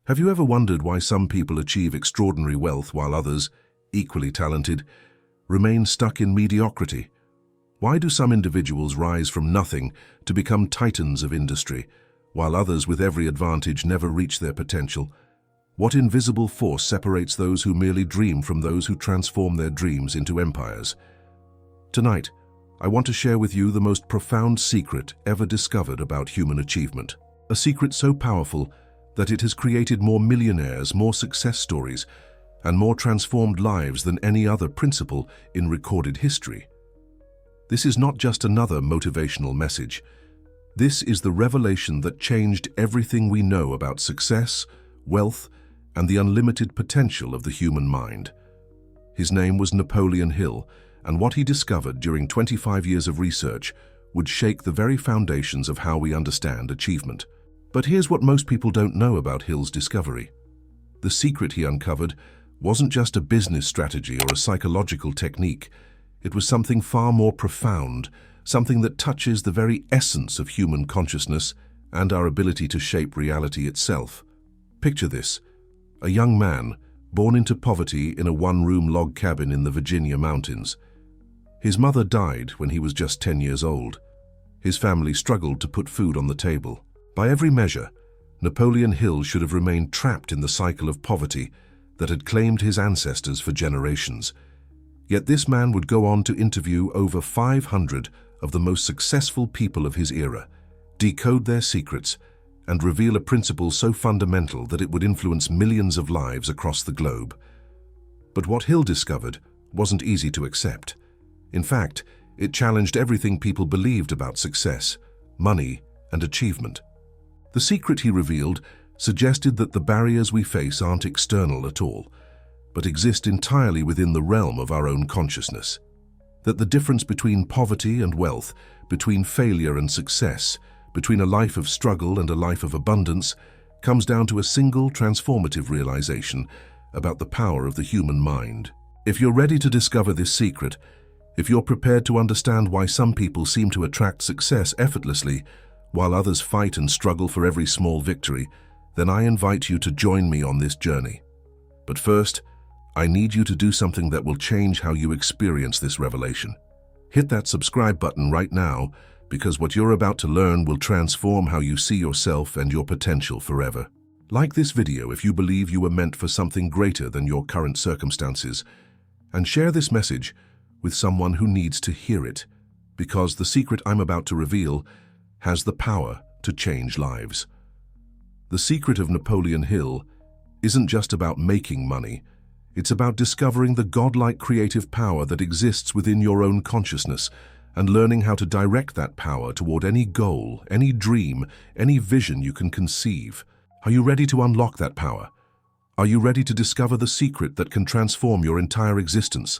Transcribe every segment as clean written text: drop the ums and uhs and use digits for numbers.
Have you ever wondered why some people achieve extraordinary wealth while others, equally talented, remain stuck in mediocrity? Why do some individuals rise from nothing to become titans of industry, while others with every advantage never reach their potential? What invisible force separates those who merely dream from those who transform their dreams into empires? Tonight, I want to share with you the most profound secret ever discovered about human achievement. A secret so powerful that it has created more millionaires, more success stories, and more transformed lives than any other principle in recorded history. This is not just another motivational message. This is the revelation that changed everything we know about success, wealth, and the unlimited potential of the human mind. His name was Napoleon Hill, and what he discovered during 25 years of research would shake the very foundations of how we understand achievement. But here's what most people don't know about Hill's discovery. The secret he uncovered wasn't just a business strategy or a psychological technique. It was something far more profound, something that touches the very essence of human consciousness and our ability to shape reality itself. Picture this: a young man born into poverty in a one-room log cabin in the Virginia mountains. His mother died when he was just 10 years old. His family struggled to put food on the table. By every measure, Napoleon Hill should have remained trapped in the cycle of poverty that had claimed his ancestors for generations. Yet this man would go on to interview over 500 of the most successful people of his era, decode their secrets, and reveal a principle so fundamental that it would influence millions of lives across the globe. But what Hill discovered wasn't easy to accept. In fact, it challenged everything people believed about success, money, and achievement. The secret he revealed suggested that the barriers we face aren't external at all, but exist entirely within the realm of our own consciousness. That the difference between poverty and wealth, between failure and success, between a life of struggle and a life of abundance, comes down to a single transformative realization about the power of the human mind. If you're ready to discover this secret, if you're prepared to understand why some people seem to attract success effortlessly, while others fight and struggle for every small victory, then I invite you to join me on this journey. But first, I need you to do something that will change how you experience this revelation. Hit that subscribe button right now, because what you're about to learn will transform how you see yourself and your potential forever. Like this video if you believe you were meant for something greater than your current circumstances, and share this message with someone who needs to hear it, because the secret I'm about to reveal has the power to change lives. The secret of Napoleon Hill isn't just about making money. It's about discovering the godlike creative power that exists within your own consciousness and learning how to direct that power toward any goal, any dream, any vision you can conceive. Are you ready to unlock that power? Are you ready to discover the secret that can transform your entire existence?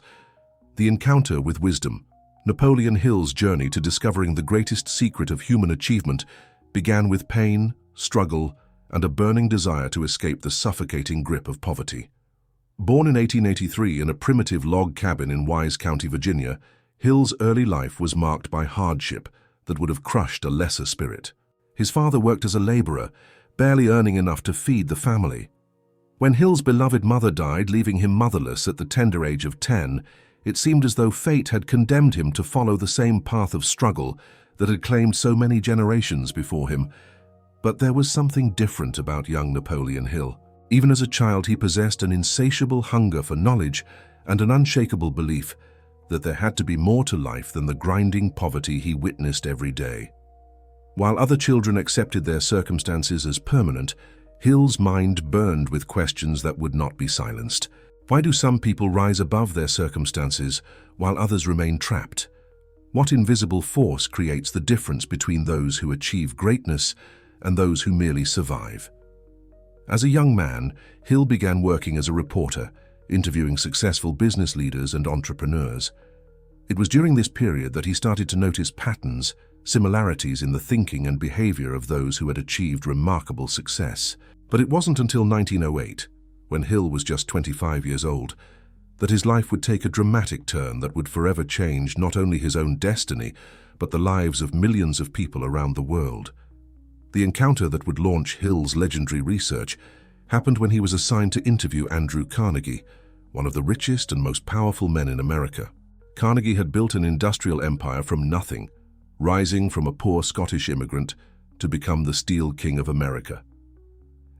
The encounter with wisdom. Napoleon Hill's journey to discovering the greatest secret of human achievement began with pain, struggle, and a burning desire to escape the suffocating grip of poverty. Born in 1883 in a primitive log cabin in Wise County, Virginia, Hill's early life was marked by hardship that would have crushed a lesser spirit. His father worked as a laborer, barely earning enough to feed the family. When Hill's beloved mother died, leaving him motherless at the tender age of 10, it seemed as though fate had condemned him to follow the same path of struggle that had claimed so many generations before him. But there was something different about young Napoleon Hill. Even as a child, he possessed an insatiable hunger for knowledge and an unshakable belief that there had to be more to life than the grinding poverty he witnessed every day. While other children accepted their circumstances as permanent, Hill's mind burned with questions that would not be silenced. Why do some people rise above their circumstances while others remain trapped? What invisible force creates the difference between those who achieve greatness and those who merely survive? As a young man, Hill began working as a reporter, interviewing successful business leaders and entrepreneurs. It was during this period that he started to notice patterns, similarities in the thinking and behavior of those who had achieved remarkable success. But it wasn't until 1908, when Hill was just 25 years old, that his life would take a dramatic turn that would forever change not only his own destiny, but the lives of millions of people around the world. The encounter that would launch Hill's legendary research happened when he was assigned to interview Andrew Carnegie, one of the richest and most powerful men in America. Carnegie had built an industrial empire from nothing, rising from a poor Scottish immigrant to become the steel king of America.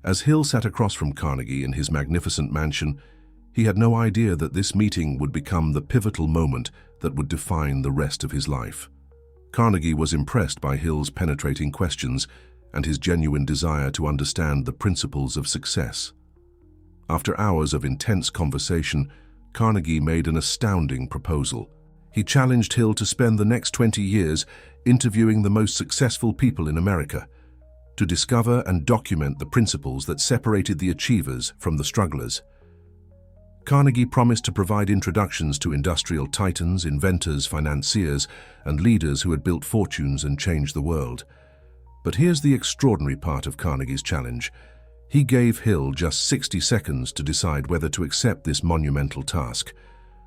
As Hill sat across from Carnegie in his magnificent mansion, he had no idea that this meeting would become the pivotal moment that would define the rest of his life. Carnegie was impressed by Hill's penetrating questions and his genuine desire to understand the principles of success. After hours of intense conversation, Carnegie made an astounding proposal. He challenged Hill to spend the next 20 years interviewing the most successful people in America, to discover and document the principles that separated the achievers from the strugglers. Carnegie promised to provide introductions to industrial titans, inventors, financiers, and leaders who had built fortunes and changed the world. But here's the extraordinary part of Carnegie's challenge. He gave Hill just 60 seconds to decide whether to accept this monumental task.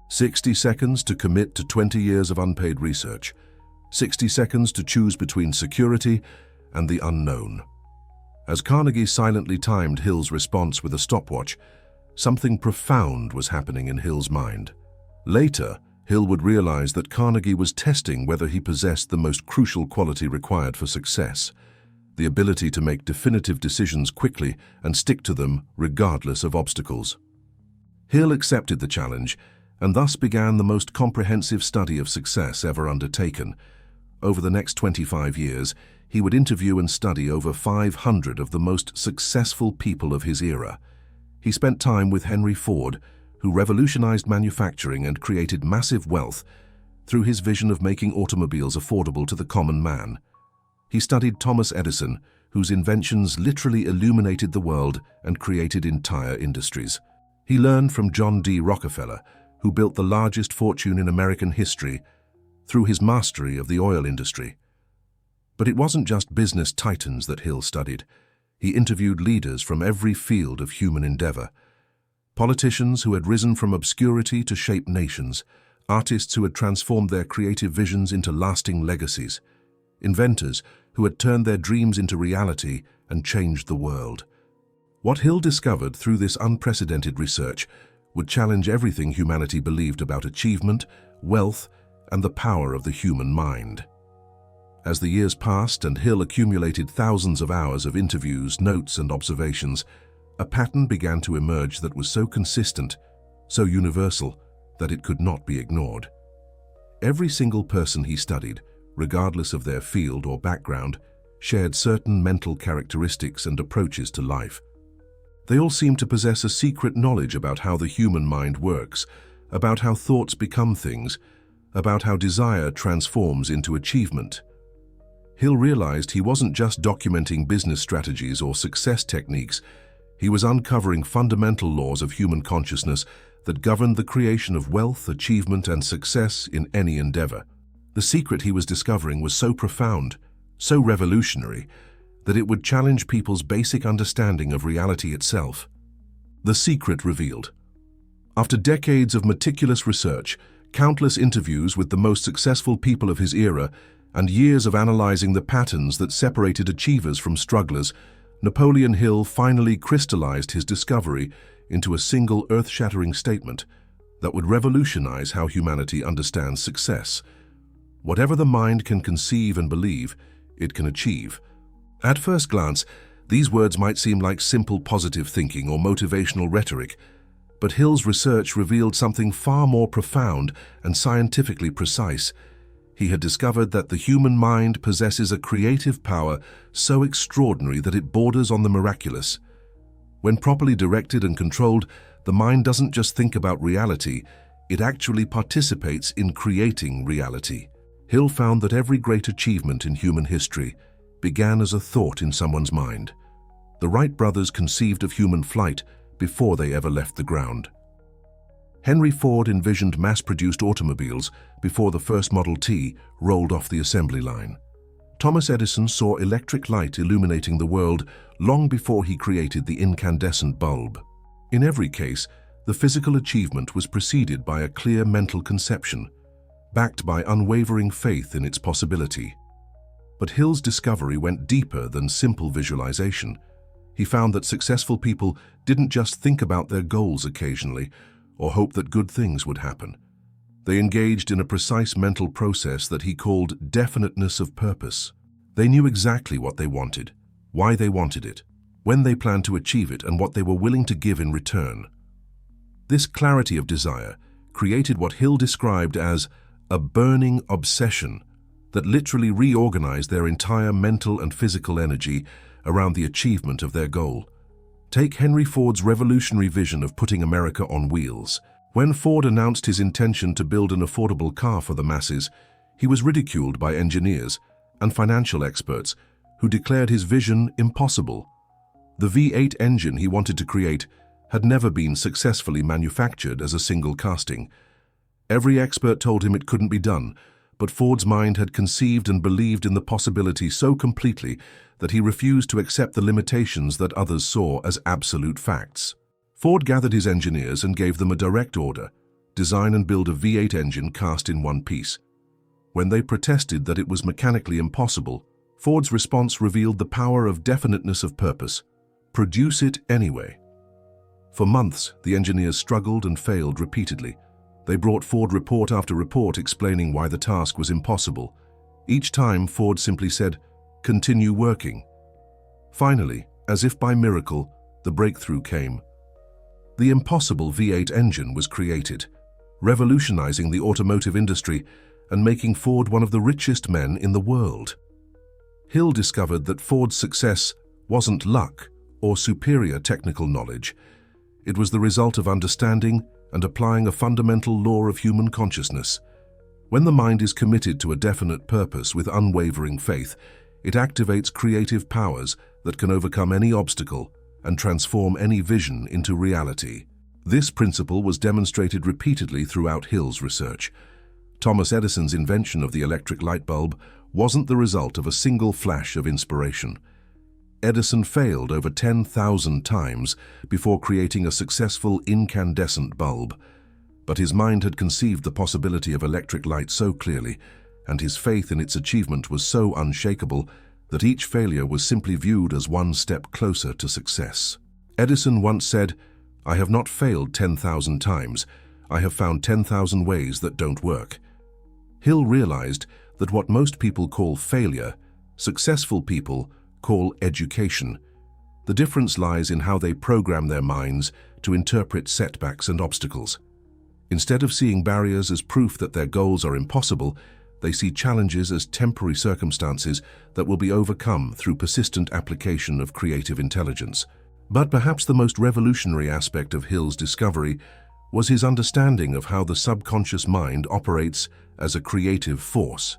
60 seconds to commit to 20 years of unpaid research. 60 seconds to choose between security and the unknown. As Carnegie silently timed Hill's response with a stopwatch, something profound was happening in Hill's mind. Later, Hill would realize that Carnegie was testing whether he possessed the most crucial quality required for success: the ability to make definitive decisions quickly and stick to them regardless of obstacles. Hill accepted the challenge and thus began the most comprehensive study of success ever undertaken. Over the next 25 years, he would interview and study over 500 of the most successful people of his era. He spent time with Henry Ford, who revolutionized manufacturing and created massive wealth through his vision of making automobiles affordable to the common man. He studied Thomas Edison, whose inventions literally illuminated the world and created entire industries. He learned from John D. Rockefeller, who built the largest fortune in American history through his mastery of the oil industry. But it wasn't just business titans that Hill studied. He interviewed leaders from every field of human endeavor. Politicians who had risen from obscurity to shape nations, artists who had transformed their creative visions into lasting legacies, inventors who had turned their dreams into reality and changed the world. What Hill discovered through this unprecedented research would challenge everything humanity believed about achievement, wealth, and the power of the human mind. As the years passed and Hill accumulated thousands of hours of interviews, notes, and observations, a pattern began to emerge that was so consistent, so universal, that it could not be ignored. Every single person he studied, regardless of their field or background, shared certain mental characteristics and approaches to life. They all seemed to possess a secret knowledge about how the human mind works, about how thoughts become things, about how desire transforms into achievement. Hill realized he wasn't just documenting business strategies or success techniques. He was uncovering fundamental laws of human consciousness that governed the creation of wealth, achievement, and success in any endeavor. The secret he was discovering was so profound, so revolutionary, that it would challenge people's basic understanding of reality itself. The secret revealed. After decades of meticulous research, countless interviews with the most successful people of his era, and years of analyzing the patterns that separated achievers from strugglers, Napoleon Hill finally crystallized his discovery into a single earth-shattering statement that would revolutionize how humanity understands success. Whatever the mind can conceive and believe, it can achieve. At first glance, these words might seem like simple positive thinking or motivational rhetoric, but Hill's research revealed something far more profound and scientifically precise. He had discovered that the human mind possesses a creative power so extraordinary that it borders on the miraculous. When properly directed and controlled, the mind doesn't just think about reality, it actually participates in creating reality. Hill found that every great achievement in human history began as a thought in someone's mind. The Wright brothers conceived of human flight before they ever left the ground. Henry Ford envisioned mass-produced automobiles before the first Model T rolled off the assembly line. Thomas Edison saw electric light illuminating the world long before he created the incandescent bulb. In every case, the physical achievement was preceded by a clear mental conception, backed by unwavering faith in its possibility. But Hill's discovery went deeper than simple visualization. He found that successful people didn't just think about their goals occasionally or hope that good things would happen. They engaged in a precise mental process that he called definiteness of purpose. They knew exactly what they wanted, why they wanted it, when they planned to achieve it, and what they were willing to give in return. This clarity of desire created what Hill described as a burning obsession that literally reorganized their entire mental and physical energy around the achievement of their goal. Take Henry Ford's revolutionary vision of putting America on wheels. When Ford announced his intention to build an affordable car for the masses, he was ridiculed by engineers and financial experts who declared his vision impossible. The V8 engine he wanted to create had never been successfully manufactured as a single casting. Every expert told him it couldn't be done, but Ford's mind had conceived and believed in the possibility so completely that he refused to accept the limitations that others saw as absolute facts. Ford gathered his engineers and gave them a direct order: design and build a V8 engine cast in one piece. When they protested that it was mechanically impossible, Ford's response revealed the power of definiteness of purpose: produce it anyway. For months, the engineers struggled and failed repeatedly. They brought Ford report after report explaining why the task was impossible. Each time, Ford simply said, "Continue working." Finally, as if by miracle, the breakthrough came. The impossible V8 engine was created, revolutionizing the automotive industry and making Ford one of the richest men in the world. Hill discovered that Ford's success wasn't luck or superior technical knowledge. It was the result of understanding and applying a fundamental law of human consciousness. When the mind is committed to a definite purpose with unwavering faith, it activates creative powers that can overcome any obstacle and transform any vision into reality. This principle was demonstrated repeatedly throughout Hill's research. Thomas Edison's invention of the electric light bulb wasn't the result of a single flash of inspiration. Edison failed over 10,000 times before creating a successful incandescent bulb. But his mind had conceived the possibility of electric light so clearly, and his faith in its achievement was so unshakable, that each failure was simply viewed as one step closer to success. Edison once said, "I have not failed 10,000 times. I have found 10,000 ways that don't work." Hill realized that what most people call failure, successful people call education. The difference lies in how they program their minds to interpret setbacks and obstacles. Instead of seeing barriers as proof that their goals are impossible, they see challenges as temporary circumstances that will be overcome through persistent application of creative intelligence. But perhaps the most revolutionary aspect of Hill's discovery was his understanding of how the subconscious mind operates as a creative force.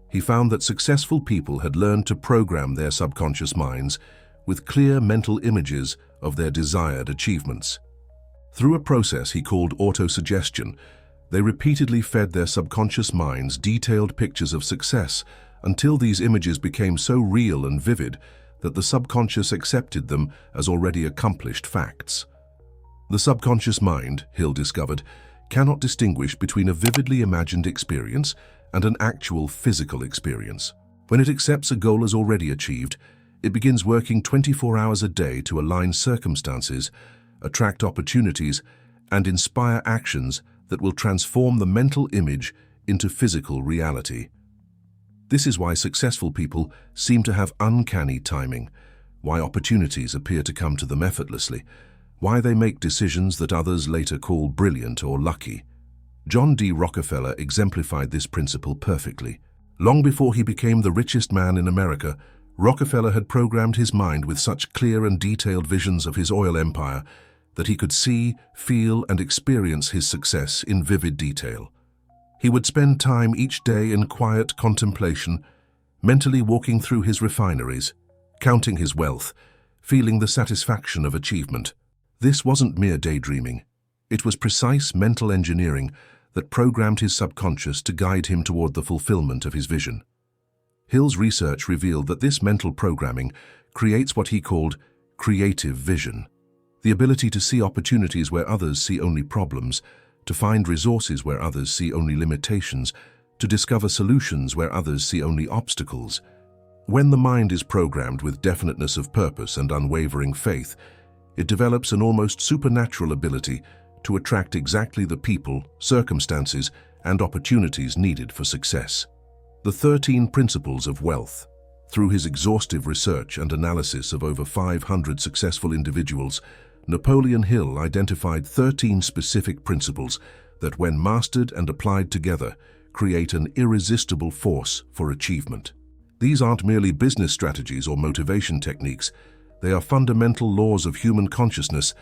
He found that successful people had learned to program their subconscious minds with clear mental images of their desired achievements. Through a process he called autosuggestion, they repeatedly fed their subconscious minds detailed pictures of success until these images became so real and vivid that the subconscious accepted them as already accomplished facts. The subconscious mind, Hill discovered, cannot distinguish between a vividly imagined experience and an actual physical experience. When it accepts a goal as already achieved, it begins working 24 hours a day to align circumstances, attract opportunities, and inspire actions that will transform the mental image into physical reality. This is why successful people seem to have uncanny timing, why opportunities appear to come to them effortlessly, why they make decisions that others later call brilliant or lucky. John D. Rockefeller exemplified this principle perfectly. Long before he became the richest man in America, Rockefeller had programmed his mind with such clear and detailed visions of his oil empire that he could see, feel, and experience his success in vivid detail. He would spend time each day in quiet contemplation, mentally walking through his refineries, counting his wealth, feeling the satisfaction of achievement. This wasn't mere daydreaming. It was precise mental engineering that programmed his subconscious to guide him toward the fulfillment of his vision. Hill's research revealed that this mental programming creates what he called creative vision, the ability to see opportunities where others see only problems, to find resources where others see only limitations, to discover solutions where others see only obstacles. When the mind is programmed with definiteness of purpose and unwavering faith, it develops an almost supernatural ability to attract exactly the people, circumstances, and opportunities needed for success. The 13 Principles of Wealth. Through his exhaustive research and analysis of over 500 successful individuals, Napoleon Hill identified 13 specific principles that, when mastered and applied together, create an irresistible force for achievement. These aren't merely business strategies or motivation techniques. They are fundamental laws of human consciousness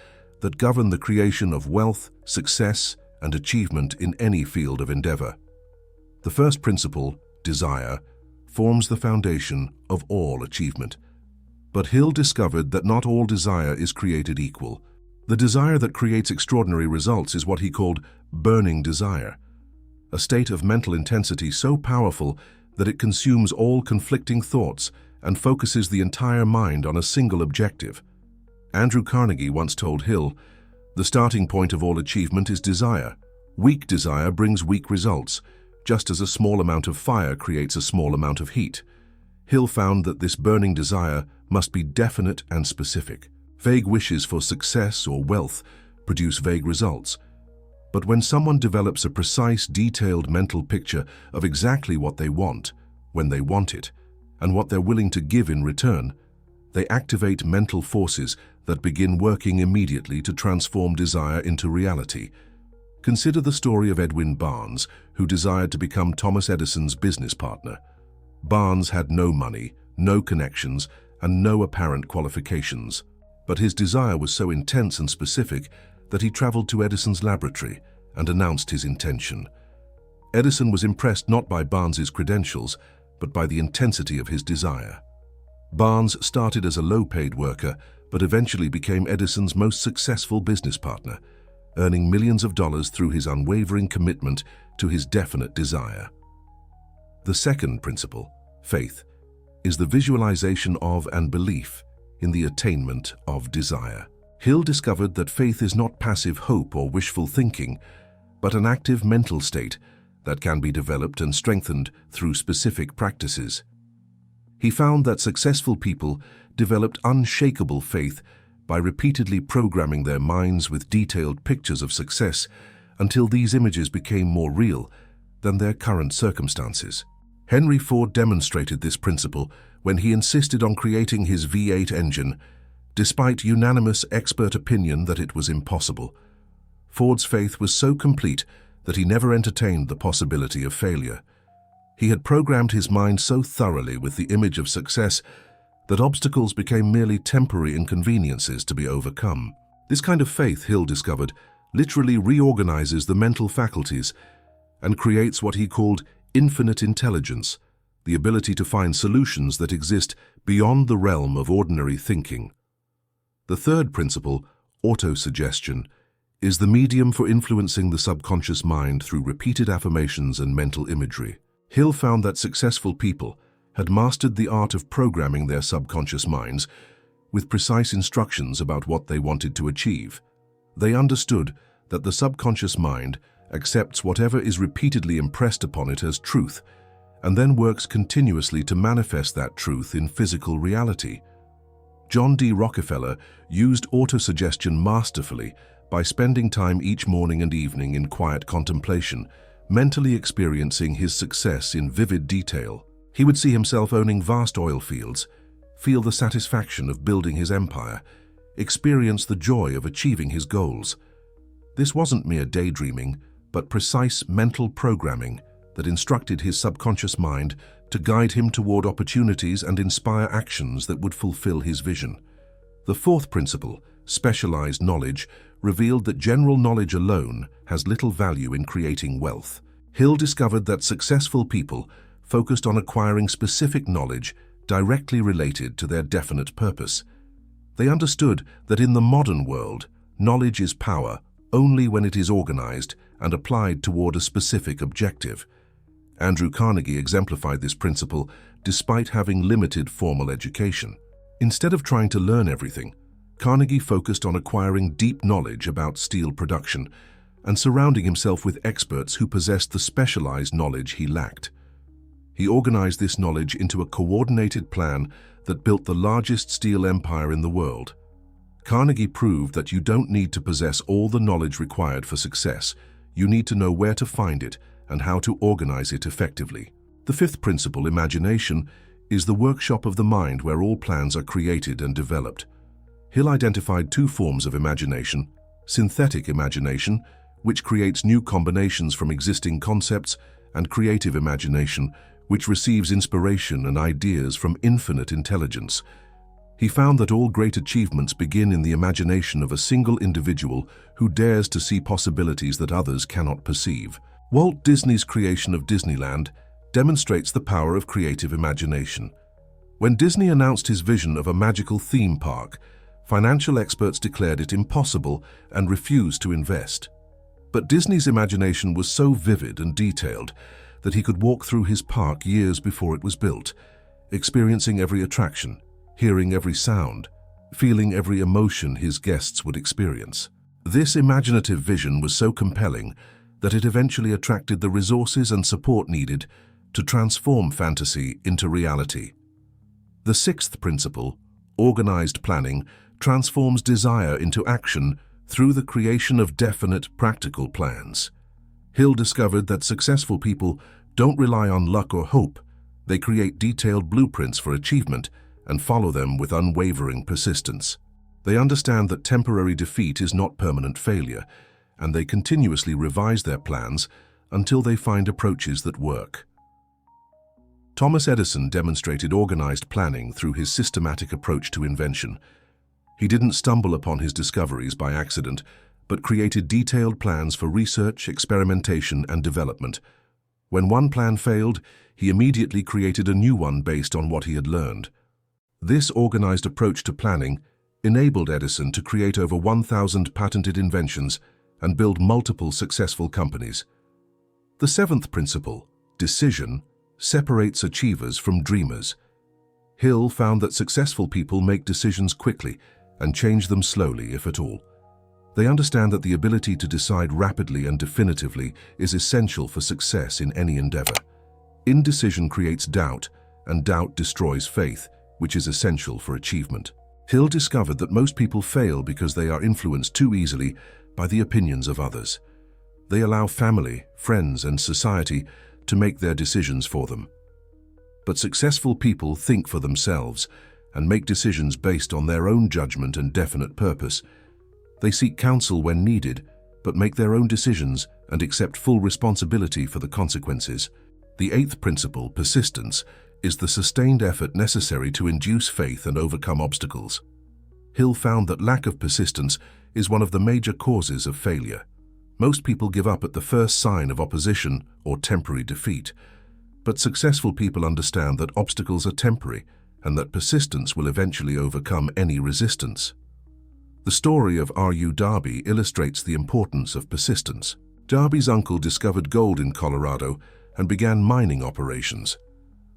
that govern the creation of wealth, success, and achievement in any field of endeavor. The first principle, desire, forms the foundation of all achievement. But Hill discovered that not all desire is created equal. The desire that creates extraordinary results is what he called burning desire, a state of mental intensity so powerful that it consumes all conflicting thoughts and focuses the entire mind on a single objective. Andrew Carnegie once told Hill, "The starting point of all achievement is desire. Weak desire brings weak results, just as a small amount of fire creates a small amount of heat." Hill found that this burning desire must be definite and specific. Vague wishes for success or wealth produce vague results. But when someone develops a precise, detailed mental picture of exactly what they want, when they want it, and what they're willing to give in return, they activate mental forces that begin working immediately to transform desire into reality. Consider the story of Edwin Barnes, who desired to become Thomas Edison's business partner. Barnes had no money, no connections, and no apparent qualifications. But his desire was so intense and specific that he traveled to Edison's laboratory and announced his intention. Edison was impressed not by Barnes's credentials, but by the intensity of his desire. Barnes started as a low-paid worker, but eventually became Edison's most successful business partner, earning millions of dollars through his unwavering commitment to his definite desire. The second principle, faith, is the visualization of and belief in the attainment of desire. Hill discovered that faith is not passive hope or wishful thinking, but an active mental state that can be developed and strengthened through specific practices. He found that successful people developed unshakable faith by repeatedly programming their minds with detailed pictures of success until these images became more real than their current circumstances. Henry Ford demonstrated this principle when he insisted on creating his V8 engine, despite unanimous expert opinion that it was impossible. Ford's faith was so complete that he never entertained the possibility of failure. He had programmed his mind so thoroughly with the image of success that obstacles became merely temporary inconveniences to be overcome. This kind of faith, Hill discovered, literally reorganizes the mental faculties and creates what he called infinite intelligence, the ability to find solutions that exist beyond the realm of ordinary thinking. The third principle, autosuggestion, is the medium for influencing the subconscious mind through repeated affirmations and mental imagery. Hill found that successful people had mastered the art of programming their subconscious minds with precise instructions about what they wanted to achieve. They understood that the subconscious mind accepts whatever is repeatedly impressed upon it as truth, and then works continuously to manifest that truth in physical reality. John D. Rockefeller used autosuggestion masterfully by spending time each morning and evening in quiet contemplation, mentally experiencing his success in vivid detail. He would see himself owning vast oil fields, feel the satisfaction of building his empire, experience the joy of achieving his goals. This wasn't mere daydreaming, but precise mental programming that instructed his subconscious mind to guide him toward opportunities and inspire actions that would fulfill his vision. The fourth principle, specialized knowledge, revealed that general knowledge alone has little value in creating wealth. Hill discovered that successful people focused on acquiring specific knowledge directly related to their definite purpose. They understood that in the modern world, knowledge is power only when it is organized and applied toward a specific objective. Andrew Carnegie exemplified this principle despite having limited formal education. Instead of trying to learn everything, Carnegie focused on acquiring deep knowledge about steel production and surrounding himself with experts who possessed the specialized knowledge he lacked. He organized this knowledge into a coordinated plan that built the largest steel empire in the world. Carnegie proved that you don't need to possess all the knowledge required for success. You need to know where to find it and how to organize it effectively. The fifth principle, imagination, is the workshop of the mind where all plans are created and developed. Hill identified two forms of imagination: synthetic imagination, which creates new combinations from existing concepts, and creative imagination, which receives inspiration and ideas from infinite intelligence. He found that all great achievements begin in the imagination of a single individual who dares to see possibilities that others cannot perceive. Walt Disney's creation of Disneyland demonstrates the power of creative imagination. When Disney announced his vision of a magical theme park, financial experts declared it impossible and refused to invest. But Disney's imagination was so vivid and detailed that he could walk through his park years before it was built, experiencing every attraction, hearing every sound, feeling every emotion his guests would experience. This imaginative vision was so compelling that it eventually attracted the resources and support needed to transform fantasy into reality. The sixth principle, organized planning, transforms desire into action through the creation of definite, practical plans. Hill discovered that successful people don't rely on luck or hope. They create detailed blueprints for achievement and follow them with unwavering persistence. They understand that temporary defeat is not permanent failure, and they continuously revise their plans until they find approaches that work. Thomas Edison demonstrated organized planning through his systematic approach to invention. He didn't stumble upon his discoveries by accident, but created detailed plans for research, experimentation, and development. When one plan failed, he immediately created a new one based on what he had learned. This organized approach to planning enabled Edison to create over 1,000 patented inventions and build multiple successful companies. The seventh principle, decision, separates achievers from dreamers. Hill found that successful people make decisions quickly and change them slowly, if at all. They understand that the ability to decide rapidly and definitively is essential for success in any endeavor. Indecision creates doubt, and doubt destroys faith, which is essential for achievement. Hill discovered that most people fail because they are influenced too easily by the opinions of others. They allow family, friends, and society to make their decisions for them. But successful people think for themselves and make decisions based on their own judgment and definite purpose. They seek counsel when needed, but make their own decisions and accept full responsibility for the consequences. The eighth principle, persistence, is the sustained effort necessary to induce faith and overcome obstacles. Hill found that lack of persistence is one of the major causes of failure. Most people give up at the first sign of opposition or temporary defeat, but successful people understand that obstacles are temporary and that persistence will eventually overcome any resistance. The story of R.U. Darby illustrates the importance of persistence. Darby's uncle discovered gold in Colorado and began mining operations.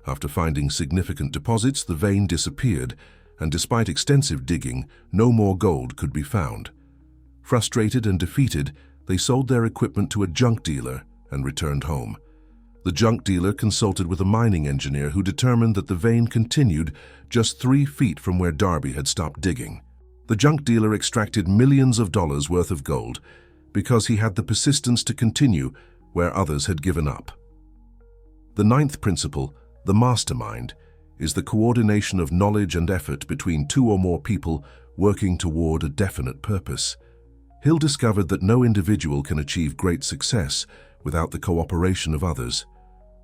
After finding significant deposits, the vein disappeared, and despite extensive digging, no more gold could be found. Frustrated and defeated, they sold their equipment to a junk dealer and returned home. The junk dealer consulted with a mining engineer who determined that the vein continued just 3 feet from where Darby had stopped digging. The junk dealer extracted millions of dollars worth of gold because he had the persistence to continue where others had given up. The ninth principle, the mastermind, is the coordination of knowledge and effort between 2 or more people working toward a definite purpose. Hill discovered that no individual can achieve great success without the cooperation of others.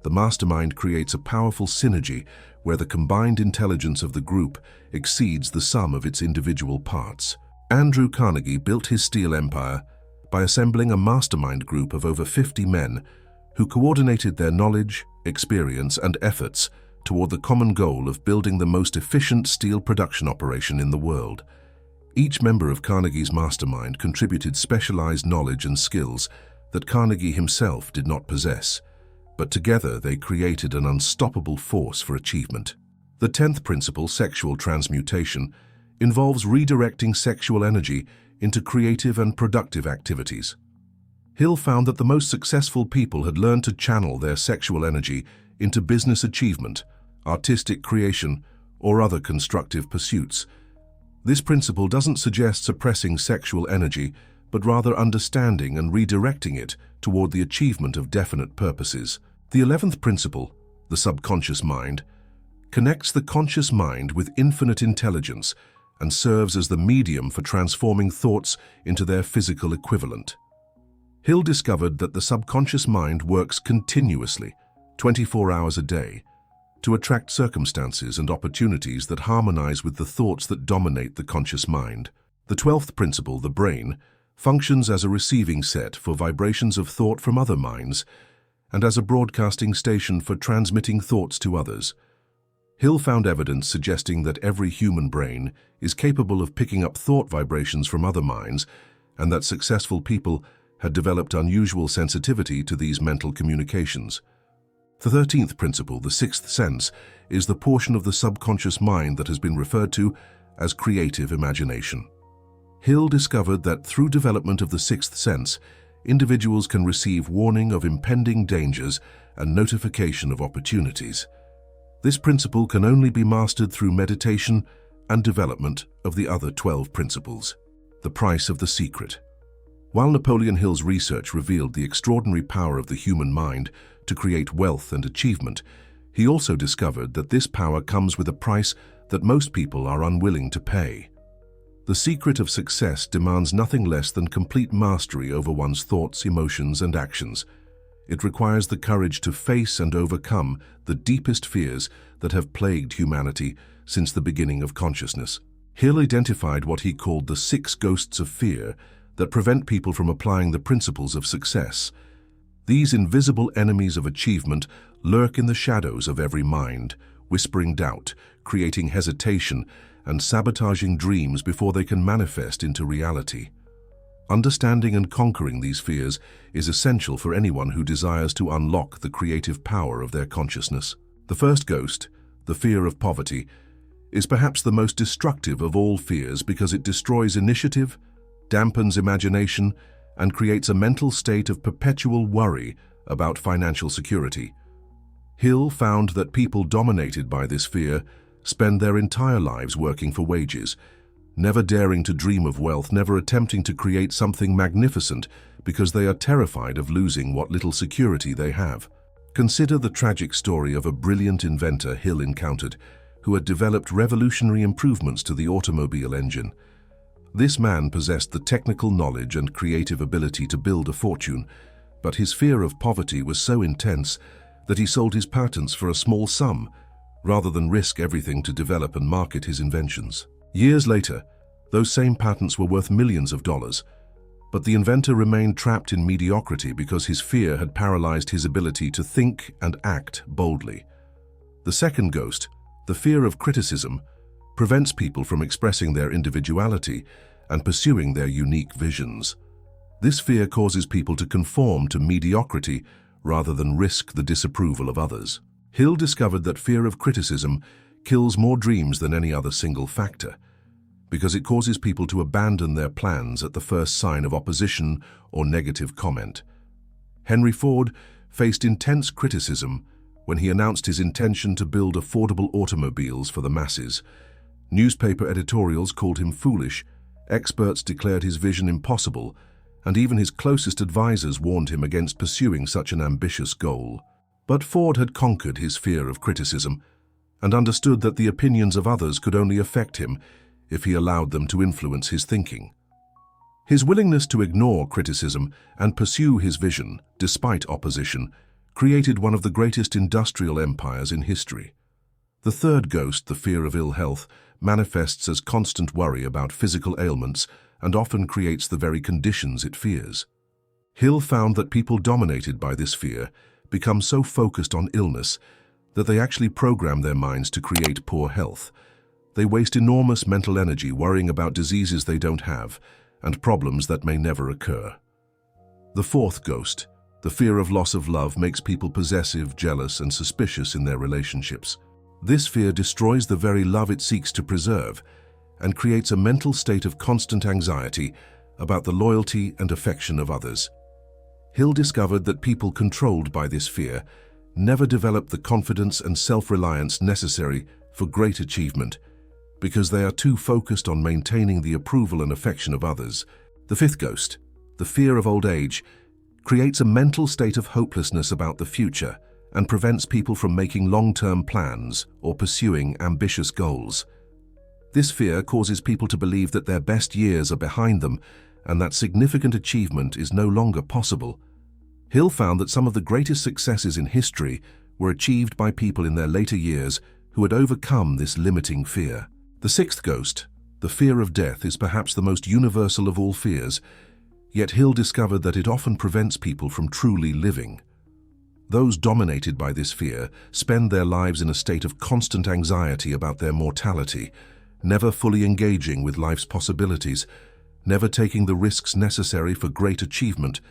The mastermind creates a powerful synergy where the combined intelligence of the group exceeds the sum of its individual parts. Andrew Carnegie built his steel empire by assembling a mastermind group of over 50 men who coordinated their knowledge, experience, and efforts toward the common goal of building the most efficient steel production operation in the world. Each member of Carnegie's mastermind contributed specialized knowledge and skills that Carnegie himself did not possess, but together they created an unstoppable force for achievement. The 10th principle, sexual transmutation, involves redirecting sexual energy into creative and productive activities. Hill found that the most successful people had learned to channel their sexual energy into business achievement, artistic creation, or other constructive pursuits. This principle doesn't suggest suppressing sexual energy, but rather understanding and redirecting it toward the achievement of definite purposes. The 11th principle, the subconscious mind, connects the conscious mind with infinite intelligence and serves as the medium for transforming thoughts into their physical equivalent. Hill discovered that the subconscious mind works continuously, 24 hours a day, to attract circumstances and opportunities that harmonize with the thoughts that dominate the conscious mind. The 12th principle, the brain, functions as a receiving set for vibrations of thought from other minds and as a broadcasting station for transmitting thoughts to others. Hill found evidence suggesting that every human brain is capable of picking up thought vibrations from other minds and that successful people had developed unusual sensitivity to these mental communications. The 13th principle, the sixth sense, is the portion of the subconscious mind that has been referred to as creative imagination. Hill discovered that through development of the sixth sense, individuals can receive warning of impending dangers and notification of opportunities. This principle can only be mastered through meditation and development of the other 12 principles. The price of the secret. While Napoleon Hill's research revealed the extraordinary power of the human mind to create wealth and achievement, he also discovered that this power comes with a price that most people are unwilling to pay. The secret of success demands nothing less than complete mastery over one's thoughts, emotions, and actions. It requires the courage to face and overcome the deepest fears that have plagued humanity since the beginning of consciousness. Hill identified what he called the 6 ghosts of fear that prevent people from applying the principles of success. These invisible enemies of achievement lurk in the shadows of every mind, whispering doubt, creating hesitation, and sabotaging dreams before they can manifest into reality. Understanding and conquering these fears is essential for anyone who desires to unlock the creative power of their consciousness. The first ghost, the fear of poverty, is perhaps the most destructive of all fears because it destroys initiative, dampens imagination, and creates a mental state of perpetual worry about financial security. Hill found that people dominated by this fear spend their entire lives working for wages, never daring to dream of wealth, never attempting to create something magnificent because they are terrified of losing what little security they have. Consider the tragic story of a brilliant inventor Hill encountered who had developed revolutionary improvements to the automobile engine. This man possessed the technical knowledge and creative ability to build a fortune, but his fear of poverty was so intense that he sold his patents for a small sum, rather than risk everything to develop and market his inventions. Years later, those same patents were worth millions of dollars, but the inventor remained trapped in mediocrity because his fear had paralyzed his ability to think and act boldly. The second ghost, the fear of criticism, prevents people from expressing their individuality and pursuing their unique visions. This fear causes people to conform to mediocrity rather than risk the disapproval of others. Hill discovered that fear of criticism kills more dreams than any other single factor, because it causes people to abandon their plans at the first sign of opposition or negative comment. Henry Ford faced intense criticism when he announced his intention to build affordable automobiles for the masses. Newspaper editorials called him foolish, experts declared his vision impossible, and even his closest advisors warned him against pursuing such an ambitious goal. But Ford had conquered his fear of criticism and understood that the opinions of others could only affect him if he allowed them to influence his thinking. His willingness to ignore criticism and pursue his vision, despite opposition, created one of the greatest industrial empires in history. The third ghost, the fear of ill health, manifests as constant worry about physical ailments and often creates the very conditions it fears. Hill found that people dominated by this fear become so focused on illness that they actually program their minds to create poor health. They waste enormous mental energy worrying about diseases they don't have and problems that may never occur. The fourth ghost, the fear of loss of love, makes people possessive, jealous, and suspicious in their relationships. This fear destroys the very love it seeks to preserve and creates a mental state of constant anxiety about the loyalty and affection of others. Hill discovered that people controlled by this fear never develop the confidence and self-reliance necessary for great achievement because they are too focused on maintaining the approval and affection of others. The fifth ghost, the fear of old age, creates a mental state of hopelessness about the future and prevents people from making long-term plans or pursuing ambitious goals. This fear causes people to believe that their best years are behind them and that significant achievement is no longer possible. Hill found that some of the greatest successes in history were achieved by people in their later years who had overcome this limiting fear. The sixth ghost, the fear of death, is perhaps the most universal of all fears, yet Hill discovered that it often prevents people from truly living. Those dominated by this fear spend their lives in a state of constant anxiety about their mortality, never fully engaging with life's possibilities, never taking the risks necessary for great achievement,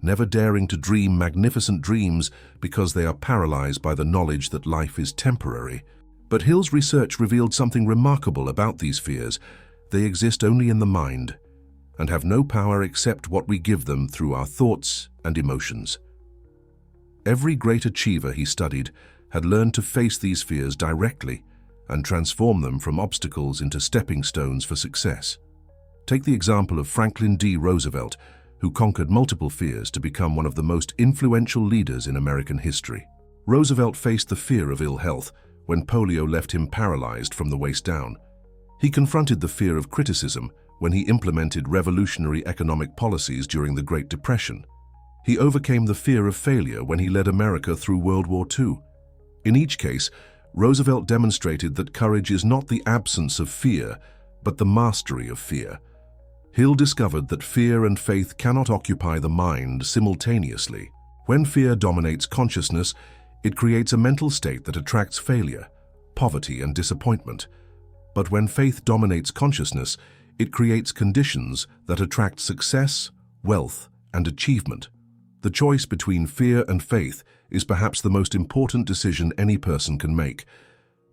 never daring to dream magnificent dreams because they are paralyzed by the knowledge that life is temporary. But Hill's research revealed something remarkable about these fears. They exist only in the mind and have no power except what we give them through our thoughts and emotions. Every great achiever he studied had learned to face these fears directly and transform them from obstacles into stepping stones for success. Take the example of Franklin D. Roosevelt, who conquered multiple fears to become one of the most influential leaders in American history. Roosevelt faced the fear of ill health when polio left him paralyzed from the waist down. He confronted the fear of criticism when he implemented revolutionary economic policies during the Great Depression. He overcame the fear of failure when he led America through World War II. In each case, Roosevelt demonstrated that courage is not the absence of fear, but the mastery of fear. Hill discovered that fear and faith cannot occupy the mind simultaneously. When fear dominates consciousness, it creates a mental state that attracts failure, poverty, and disappointment. But when faith dominates consciousness, it creates conditions that attract success, wealth, and achievement. The choice between fear and faith is perhaps the most important decision any person can make,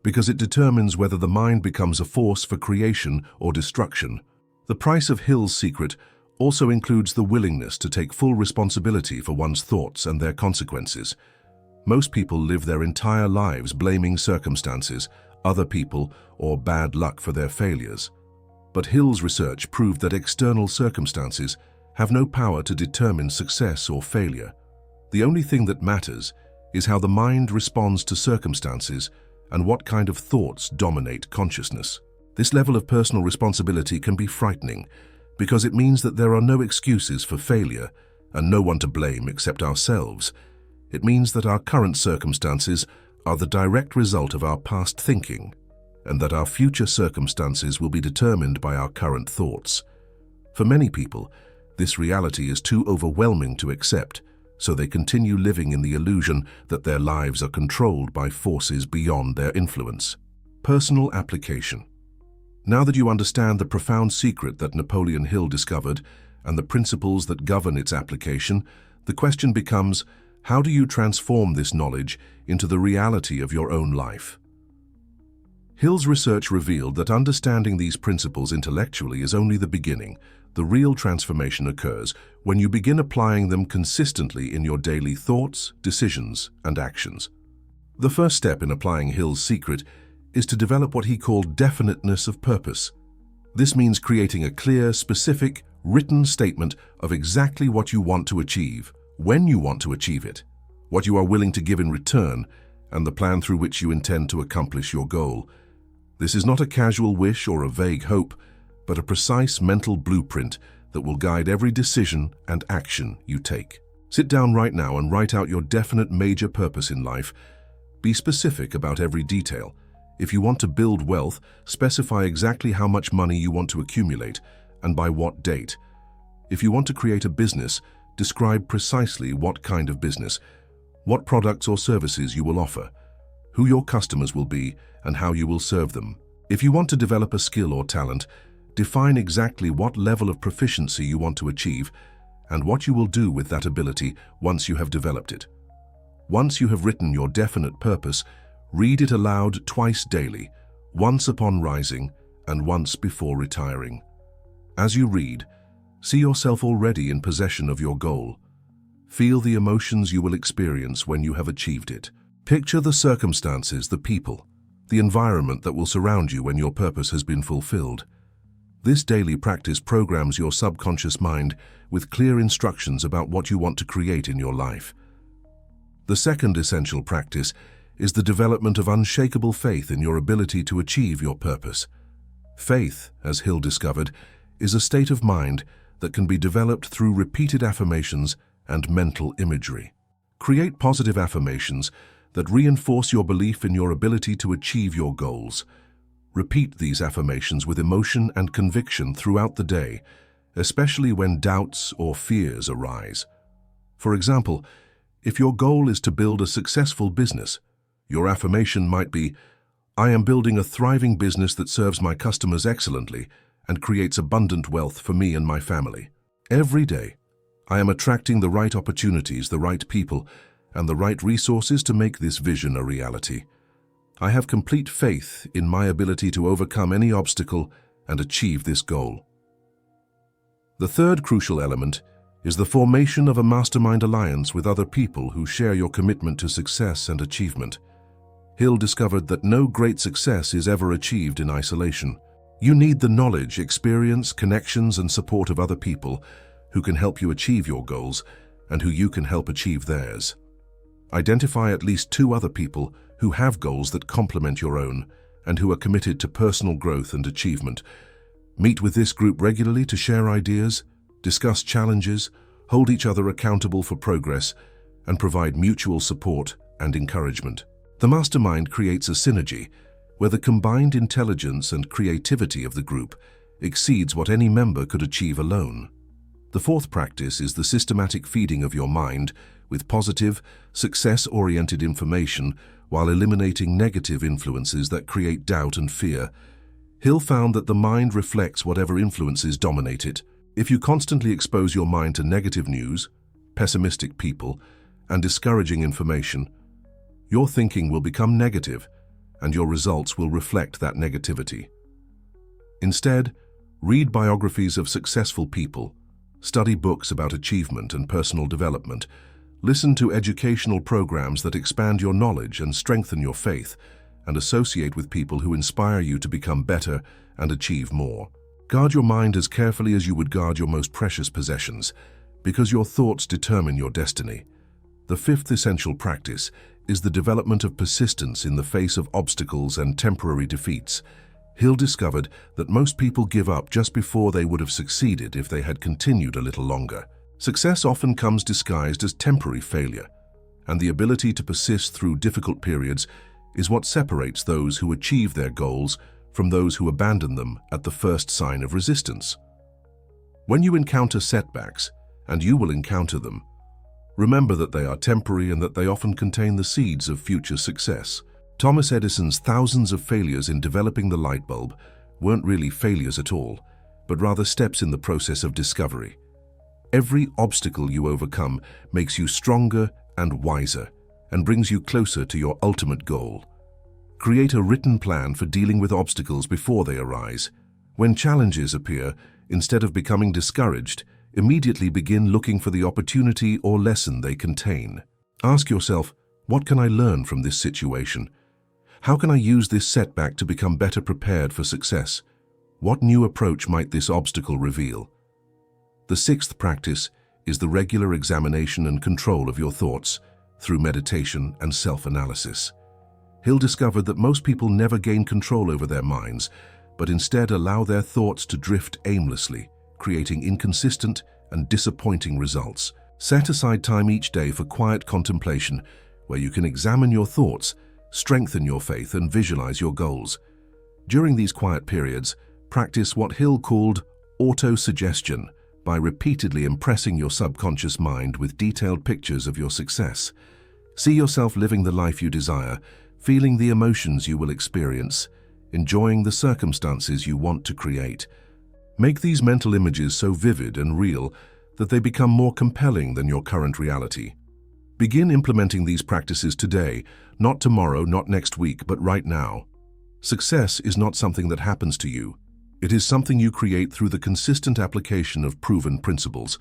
because it determines whether the mind becomes a force for creation or destruction. The price of Hill's secret also includes the willingness to take full responsibility for one's thoughts and their consequences. Most people live their entire lives blaming circumstances, other people, or bad luck for their failures. But Hill's research proved that external circumstances have no power to determine success or failure. The only thing that matters is how the mind responds to circumstances and what kind of thoughts dominate consciousness. This level of personal responsibility can be frightening because it means that there are no excuses for failure and no one to blame except ourselves. It means that our current circumstances are the direct result of our past thinking and that our future circumstances will be determined by our current thoughts. For many people, this reality is too overwhelming to accept, so they continue living in the illusion that their lives are controlled by forces beyond their influence. Personal application. Now that you understand the profound secret that Napoleon Hill discovered and the principles that govern its application, the question becomes, how do you transform this knowledge into the reality of your own life? Hill's research revealed that understanding these principles intellectually is only the beginning. The real transformation occurs when you begin applying them consistently in your daily thoughts, decisions, and actions. The first step in applying Hill's secret is to develop what he called definiteness of purpose. This means creating a clear, specific, written statement of exactly what you want to achieve, when you want to achieve it, what you are willing to give in return, and the plan through which you intend to accomplish your goal. This is not a casual wish or a vague hope, but a precise mental blueprint that will guide every decision and action you take. Sit down right now and write out your definite major purpose in life. Be specific about every detail. If you want to build wealth, specify exactly how much money you want to accumulate and by what date. If you want to create a business, describe precisely what kind of business, what products or services you will offer, who your customers will be, and how you will serve them. If you want to develop a skill or talent, define exactly what level of proficiency you want to achieve and what you will do with that ability once you have developed it. Once you have written your definite purpose, read it aloud twice daily, once upon rising and once before retiring. As you read, see yourself already in possession of your goal. Feel the emotions you will experience when you have achieved it. Picture the circumstances, the people, the environment that will surround you when your purpose has been fulfilled. This daily practice programs your subconscious mind with clear instructions about what you want to create in your life. The second essential practice is the development of unshakable faith in your ability to achieve your purpose. Faith, as Hill discovered, is a state of mind that can be developed through repeated affirmations and mental imagery. Create positive affirmations that reinforce your belief in your ability to achieve your goals. Repeat these affirmations with emotion and conviction throughout the day, especially when doubts or fears arise. For example, if your goal is to build a successful business, your affirmation might be, "I am building a thriving business that serves my customers excellently and creates abundant wealth for me and my family." Every day, I am attracting the right opportunities, the right people, and the right resources to make this vision a reality. I have complete faith in my ability to overcome any obstacle and achieve this goal. The third crucial element is the formation of a mastermind alliance with other people who share your commitment to success and achievement. Hill discovered that no great success is ever achieved in isolation. You need the knowledge, experience, connections, and support of other people who can help you achieve your goals and who you can help achieve theirs. Identify at least 2 other people who have goals that complement your own and who are committed to personal growth and achievement. Meet with this group regularly to share ideas, discuss challenges, hold each other accountable for progress, and provide mutual support and encouragement. The mastermind creates a synergy where the combined intelligence and creativity of the group exceeds what any member could achieve alone. The fourth practice is the systematic feeding of your mind with positive, success-oriented information while eliminating negative influences that create doubt and fear. Hill found that the mind reflects whatever influences dominate it. If you constantly expose your mind to negative news, pessimistic people, and discouraging information, your thinking will become negative and your results will reflect that negativity. Instead, read biographies of successful people, study books about achievement and personal development, listen to educational programs that expand your knowledge and strengthen your faith, and associate with people who inspire you to become better and achieve more. Guard your mind as carefully as you would guard your most precious possessions, because your thoughts determine your destiny. The fifth essential practice is the development of persistence in the face of obstacles and temporary defeats. Hill discovered that most people give up just before they would have succeeded if they had continued a little longer. Success often comes disguised as temporary failure, and the ability to persist through difficult periods is what separates those who achieve their goals from those who abandon them at the first sign of resistance. When you encounter setbacks, and you will encounter them, remember that they are temporary and that they often contain the seeds of future success. Thomas Edison's thousands of failures in developing the light bulb weren't really failures at all, but rather steps in the process of discovery. Every obstacle you overcome makes you stronger and wiser and brings you closer to your ultimate goal. Create a written plan for dealing with obstacles before they arise. When challenges appear, instead of becoming discouraged, immediately begin looking for the opportunity or lesson they contain. Ask yourself, what can I learn from this situation? How can I use this setback to become better prepared for success? What new approach might this obstacle reveal? The sixth practice is the regular examination and control of your thoughts through meditation and self-analysis. Hill discovered that most people never gain control over their minds, but instead allow their thoughts to drift aimlessly, creating inconsistent and disappointing results. Set aside time each day for quiet contemplation, where you can examine your thoughts, strengthen your faith, and visualize your goals. During these quiet periods, practice what Hill called auto-suggestion by repeatedly impressing your subconscious mind with detailed pictures of your success. See yourself living the life you desire, feeling the emotions you will experience, enjoying the circumstances you want to create. Make these mental images so vivid and real that they become more compelling than your current reality. Begin implementing these practices today, not tomorrow, not next week, but right now. Success is not something that happens to you. It is something you create through the consistent application of proven principles.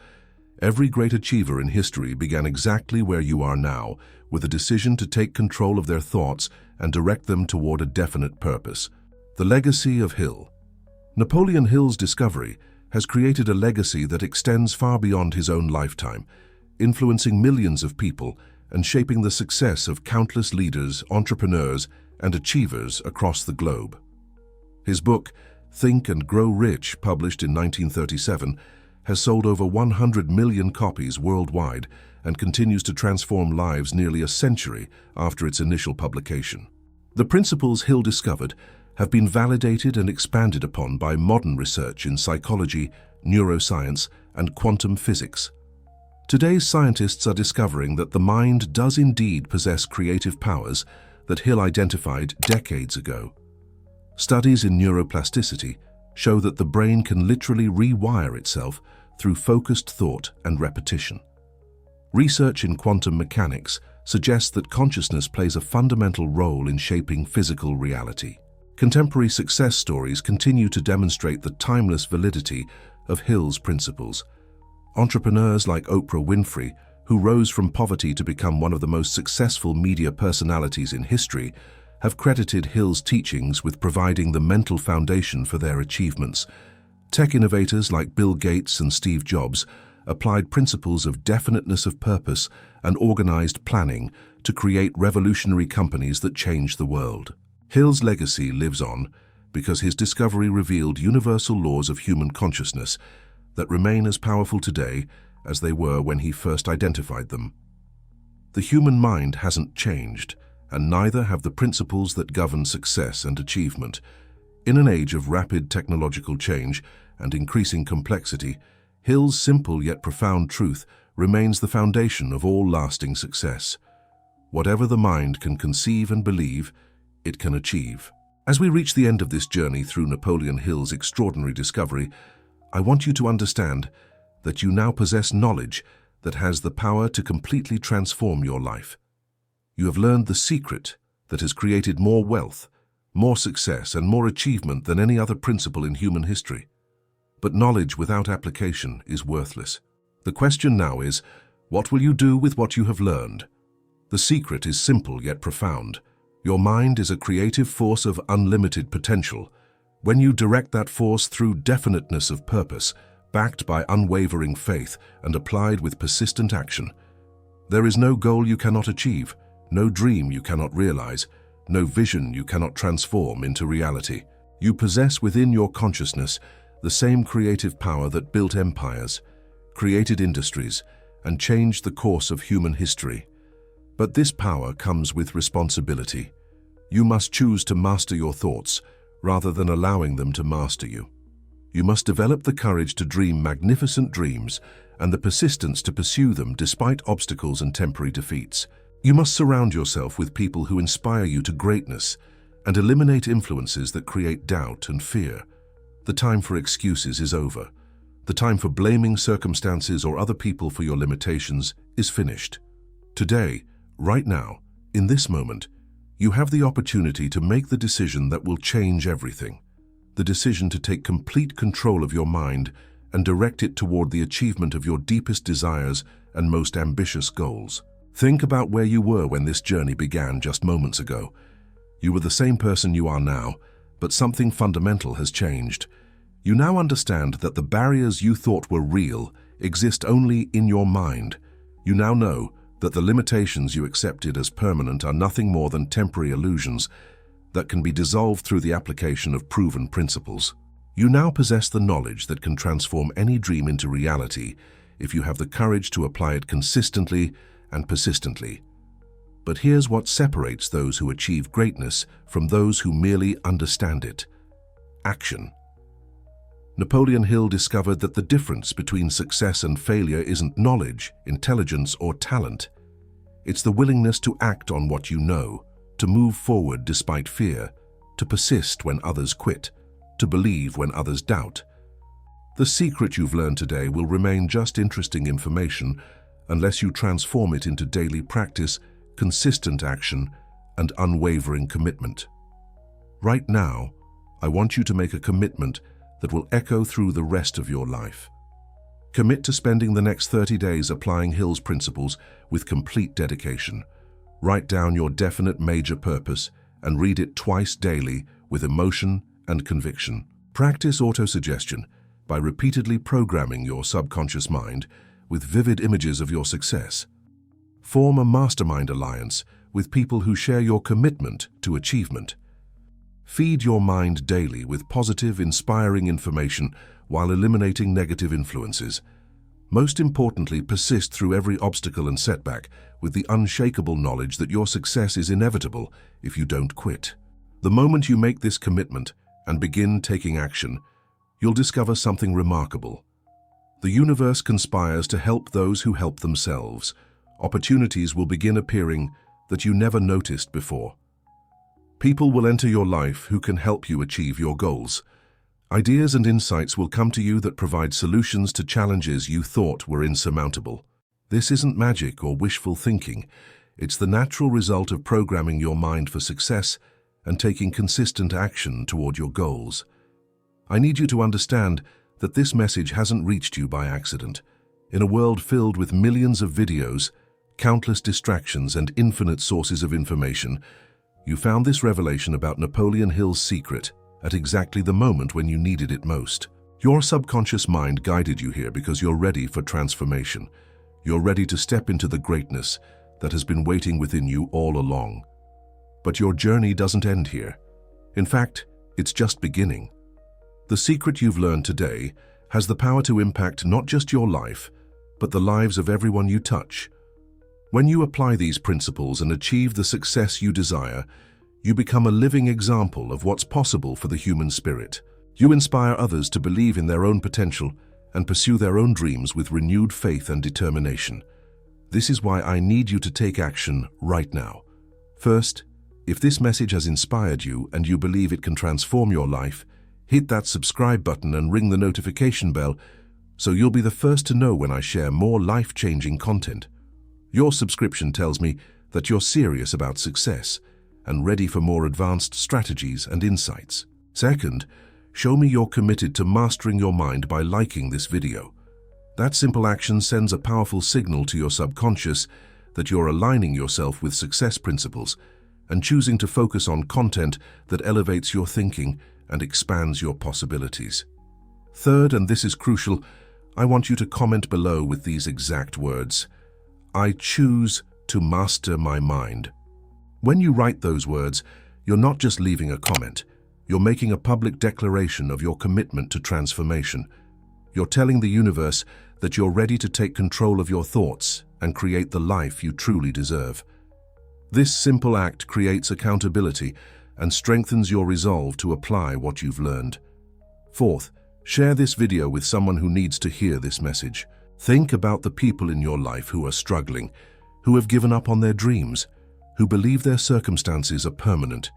Every great achiever in history began exactly where you are now, with a decision to take control of their thoughts and direct them toward a definite purpose. The legacy of Hill. Napoleon Hill's discovery has created a legacy that extends far beyond his own lifetime, influencing millions of people and shaping the success of countless leaders, entrepreneurs, and achievers across the globe. His book, Think and Grow Rich, published in 1937, has sold over 100 million copies worldwide and continues to transform lives nearly a century after its initial publication. The principles Hill discovered have been validated and expanded upon by modern research in psychology, neuroscience, and quantum physics. Today's scientists are discovering that the mind does indeed possess creative powers that Hill identified decades ago. Studies in neuroplasticity show that the brain can literally rewire itself through focused thought and repetition. Research in quantum mechanics suggests that consciousness plays a fundamental role in shaping physical reality. Contemporary success stories continue to demonstrate the timeless validity of Hill's principles. Entrepreneurs like Oprah Winfrey, who rose from poverty to become one of the most successful media personalities in history, have credited Hill's teachings with providing the mental foundation for their achievements. Tech innovators like Bill Gates and Steve Jobs applied principles of definiteness of purpose and organized planning to create revolutionary companies that changed the world. Hill's legacy lives on because his discovery revealed universal laws of human consciousness that remain as powerful today as they were when he first identified them. The human mind hasn't changed, and neither have the principles that govern success and achievement. In an age of rapid technological change and increasing complexity, Hill's simple yet profound truth remains the foundation of all lasting success. Whatever the mind can conceive and believe, it can achieve. As we reach the end of this journey through Napoleon Hill's extraordinary discovery, I want you to understand that you now possess knowledge that has the power to completely transform your life. You have learned the secret that has created more wealth, more success, and more achievement than any other principle in human history. But knowledge without application is worthless. The question now is, what will you do with what you have learned? The secret is simple yet profound. Your mind is a creative force of unlimited potential. When you direct that force through definiteness of purpose, backed by unwavering faith and applied with persistent action, there is no goal you cannot achieve, no dream you cannot realize, no vision you cannot transform into reality. You possess within your consciousness the same creative power that built empires, created industries, and changed the course of human history. But this power comes with responsibility. You must choose to master your thoughts rather than allowing them to master you. You must develop the courage to dream magnificent dreams and the persistence to pursue them despite obstacles and temporary defeats. You must surround yourself with people who inspire you to greatness and eliminate influences that create doubt and fear. The time for excuses is over. The time for blaming circumstances or other people for your limitations is finished. Today, right now, in this moment, you have the opportunity to make the decision that will change everything. The decision to take complete control of your mind and direct it toward the achievement of your deepest desires and most ambitious goals. Think about where you were when this journey began just moments ago. You were the same person you are now, but something fundamental has changed. You now understand that the barriers you thought were real exist only in your mind. You now know that the limitations you accepted as permanent are nothing more than temporary illusions that can be dissolved through the application of proven principles. You now possess the knowledge that can transform any dream into reality if you have the courage to apply it consistently and persistently. But here's what separates those who achieve greatness from those who merely understand it: action. Napoleon Hill discovered that the difference between success and failure isn't knowledge, intelligence, or talent. It's the willingness to act on what you know, to move forward despite fear, to persist when others quit, to believe when others doubt. The secret you've learned today will remain just interesting information unless you transform it into daily practice, consistent action, and unwavering commitment. Right now, I want you to make a commitment that will echo through the rest of your life. Commit to spending the next 30 days applying Hill's principles with complete dedication. Write down your definite major purpose and read it twice daily with emotion and conviction. Practice autosuggestion by repeatedly programming your subconscious mind with vivid images of your success. Form a mastermind alliance with people who share your commitment to achievement. Feed your mind daily with positive, inspiring information while eliminating negative influences. Most importantly, persist through every obstacle and setback with the unshakable knowledge that your success is inevitable if you don't quit. The moment you make this commitment and begin taking action, you'll discover something remarkable. The universe conspires to help those who help themselves. Opportunities will begin appearing that you never noticed before. People will enter your life who can help you achieve your goals. Ideas and insights will come to you that provide solutions to challenges you thought were insurmountable. This isn't magic or wishful thinking. It's the natural result of programming your mind for success and taking consistent action toward your goals. I need you to understand that this message hasn't reached you by accident. In a world filled with millions of videos, countless distractions, and infinite sources of information, you found this revelation about Napoleon Hill's secret at exactly the moment when you needed it most. Your subconscious mind guided you here because you're ready for transformation. You're ready to step into the greatness that has been waiting within you all along. But your journey doesn't end here. In fact, it's just beginning. The secret you've learned today has the power to impact not just your life, but the lives of everyone you touch. When you apply these principles and achieve the success you desire, you become a living example of what's possible for the human spirit. You inspire others to believe in their own potential and pursue their own dreams with renewed faith and determination. This is why I need you to take action right now. First, if this message has inspired you and you believe it can transform your life, hit that subscribe button and ring the notification bell so you'll be the first to know when I share more life-changing content. Your subscription tells me that you're serious about success and ready for more advanced strategies and insights. Second, show me you're committed to mastering your mind by liking this video. That simple action sends a powerful signal to your subconscious that you're aligning yourself with success principles and choosing to focus on content that elevates your thinking and expands your possibilities. Third, and this is crucial, I want you to comment below with these exact words: I choose to master my mind. When you write those words, you're not just leaving a comment. You're making a public declaration of your commitment to transformation. You're telling the universe that you're ready to take control of your thoughts and create the life you truly deserve. This simple act creates accountability and strengthens your resolve to apply what you've learned. Fourth, share this video with someone who needs to hear this message. Think about the people in your life who are struggling, who have given up on their dreams, who believe their circumstances are permanent.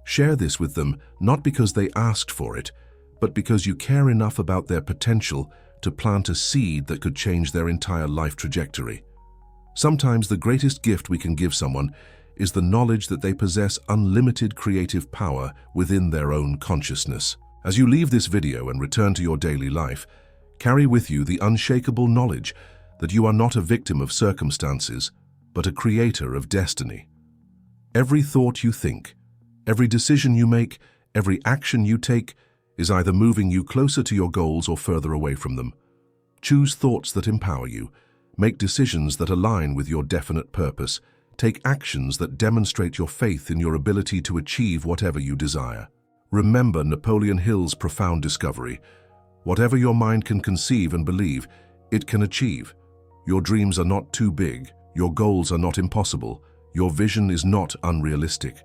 Share this with them not because they asked for it, but because you care enough about their potential to plant a seed that could change their entire life trajectory. Sometimes the greatest gift we can give someone is the knowledge that they possess unlimited creative power within their own consciousness. As you leave this video and return to your daily life, carry with you the unshakable knowledge that you are not a victim of circumstances, but a creator of destiny. Every thought you think, every decision you make, every action you take is either moving you closer to your goals or further away from them. Choose thoughts that empower you. Make decisions that align with your definite purpose. Take actions that demonstrate your faith in your ability to achieve whatever you desire. Remember Napoleon Hill's profound discovery. Whatever your mind can conceive and believe, it can achieve. Your dreams are not too big. Your goals are not impossible. Your vision is not unrealistic.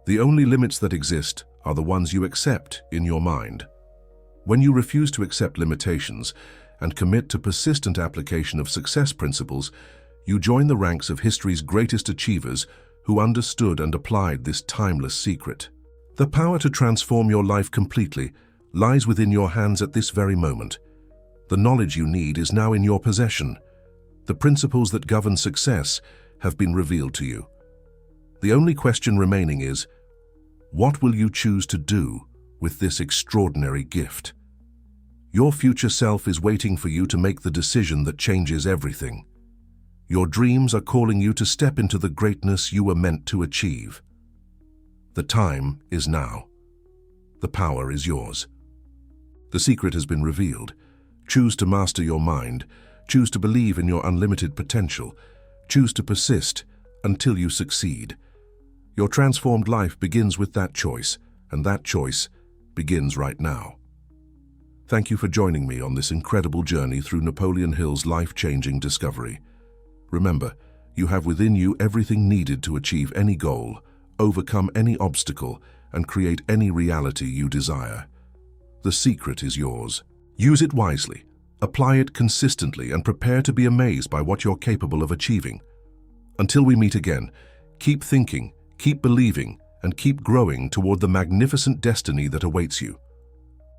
The only limits that exist are the ones you accept in your mind. When you refuse to accept limitations and commit to persistent application of success principles, you join the ranks of history's greatest achievers who understood and applied this timeless secret. The power to transform your life completely lies within your hands at this very moment. The knowledge you need is now in your possession. The principles that govern success have been revealed to you. The only question remaining is, what will you choose to do with this extraordinary gift? Your future self is waiting for you to make the decision that changes everything. Your dreams are calling you to step into the greatness you were meant to achieve. The time is now. The power is yours. The secret has been revealed. Choose to master your mind. Choose to believe in your unlimited potential. Choose to persist until you succeed. Your transformed life begins with that choice, and that choice begins right now. Thank you for joining me on this incredible journey through Napoleon Hill's life-changing discovery. Remember, you have within you everything needed to achieve any goal, overcome any obstacle, and create any reality you desire. The secret is yours. Use it wisely, apply it consistently, and prepare to be amazed by what you're capable of achieving. Until we meet again, keep thinking, keep believing, and keep growing toward the magnificent destiny that awaits you.